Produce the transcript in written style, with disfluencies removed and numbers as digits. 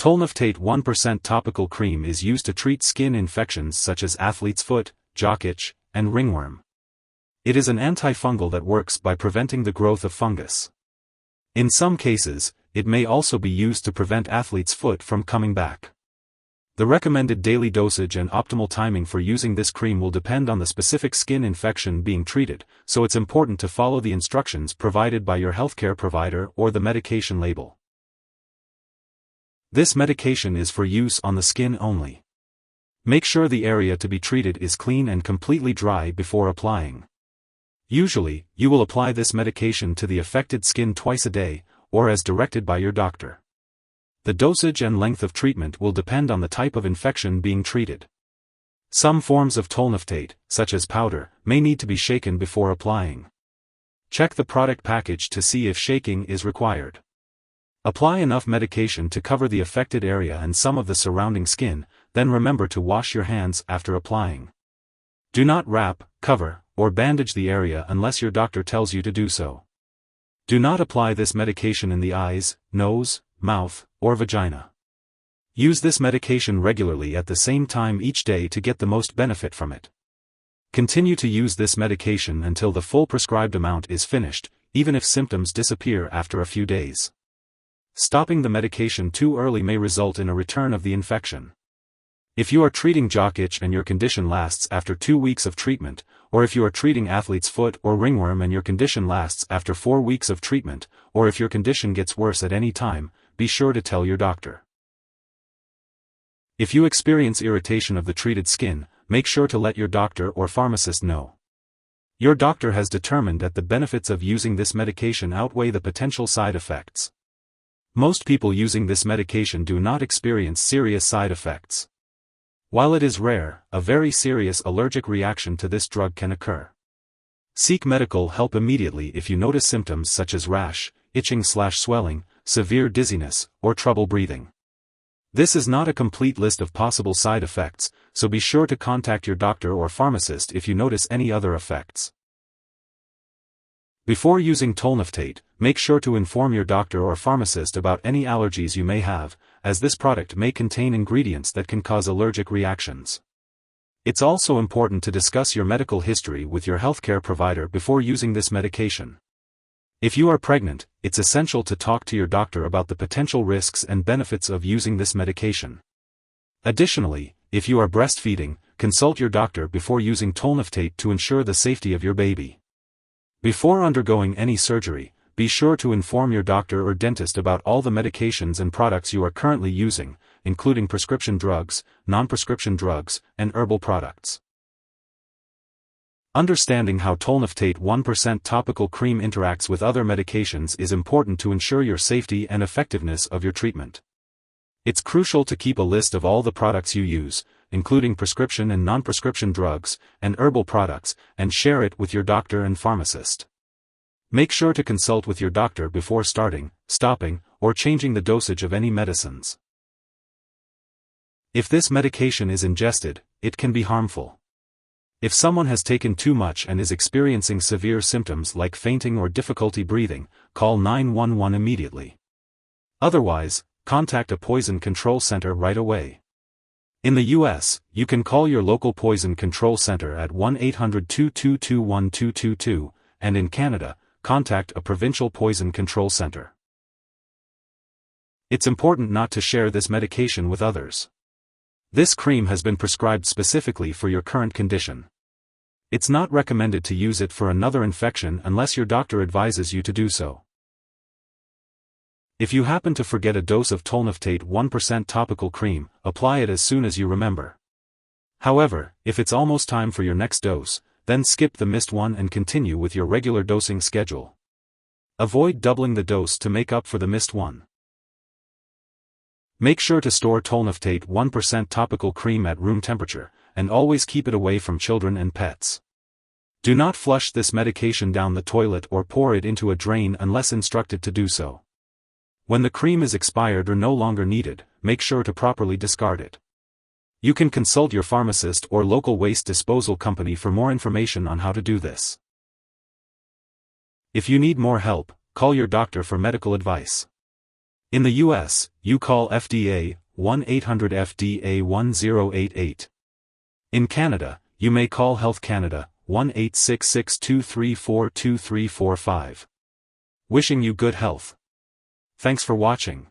Tolnaftate 1% topical cream is used to treat skin infections such as athlete's foot, jock itch, and ringworm. It is an antifungal that works by preventing the growth of fungus. In some cases, it may also be used to prevent athlete's foot from coming back. The recommended daily dosage and optimal timing for using this cream will depend on the specific skin infection being treated, so it's important to follow the instructions provided by your healthcare provider or the medication label. This medication is for use on the skin only. Make sure the area to be treated is clean and completely dry before applying. Usually, you will apply this medication to the affected skin twice a day, or as directed by your doctor. The dosage and length of treatment will depend on the type of infection being treated. Some forms of Tolnaftate, such as powder, may need to be shaken before applying. Check the product package to see if shaking is required. Apply enough medication to cover the affected area and some of the surrounding skin, then remember to wash your hands after applying. Do not wrap, cover, or bandage the area unless your doctor tells you to do so. Do not apply this medication in the eyes, nose, mouth, or vagina. Use this medication regularly at the same time each day to get the most benefit from it. Continue to use this medication until the full prescribed amount is finished, even if symptoms disappear after a few days. Stopping the medication too early may result in a return of the infection. If you are treating jock itch and your condition lasts after 2 weeks of treatment, or if you are treating athlete's foot or ringworm and your condition lasts after 4 weeks of treatment, or if your condition gets worse at any time, be sure to tell your doctor. If you experience irritation of the treated skin, make sure to let your doctor or pharmacist know. Your doctor has determined that the benefits of using this medication outweigh the potential side effects. Most people using this medication do not experience serious side effects. While it is rare, a very serious allergic reaction to this drug can occur. Seek medical help immediately if you notice symptoms such as rash, itching/swelling, severe dizziness, or trouble breathing. This is not a complete list of possible side effects, so be sure to contact your doctor or pharmacist if you notice any other effects. Before using Tolnaftate, make sure to inform your doctor or pharmacist about any allergies you may have, as this product may contain ingredients that can cause allergic reactions. It's also important to discuss your medical history with your healthcare provider before using this medication. If you are pregnant, it's essential to talk to your doctor about the potential risks and benefits of using this medication. Additionally, if you are breastfeeding, consult your doctor before using Tolnaftate to ensure the safety of your baby. Before undergoing any surgery, be sure to inform your doctor or dentist about all the medications and products you are currently using, including prescription drugs, non-prescription drugs, and herbal products. Understanding how Tolnaftate 1% topical cream interacts with other medications is important to ensure your safety and effectiveness of your treatment. It's crucial to keep a list of all the products you use, including prescription and non-prescription drugs, and herbal products, and share it with your doctor and pharmacist. Make sure to consult with your doctor before starting, stopping, or changing the dosage of any medicines. If this medication is ingested, it can be harmful. If someone has taken too much and is experiencing severe symptoms like fainting or difficulty breathing, call 911 immediately. Otherwise, contact a poison control center right away. In the U.S., you can call your local poison control center at 1-800-222-1222, and in Canada, contact a provincial poison control center. It's important not to share this medication with others. This cream has been prescribed specifically for your current condition. It's not recommended to use it for another infection unless your doctor advises you to do so. If you happen to forget a dose of Tolnaftate 1% topical cream, apply it as soon as you remember. However, if it's almost time for your next dose, then skip the missed one and continue with your regular dosing schedule. Avoid doubling the dose to make up for the missed one. Make sure to store Tolnaftate 1% topical cream at room temperature, and always keep it away from children and pets. Do not flush this medication down the toilet or pour it into a drain unless instructed to do so. When the cream is expired or no longer needed, make sure to properly discard it. You can consult your pharmacist or local waste disposal company for more information on how to do this. If you need more help, call your doctor for medical advice. In the US, you call FDA 1-800-FDA-1088. In Canada, you may call Health Canada 1-866-234-2345. Wishing you good health. Thanks for watching.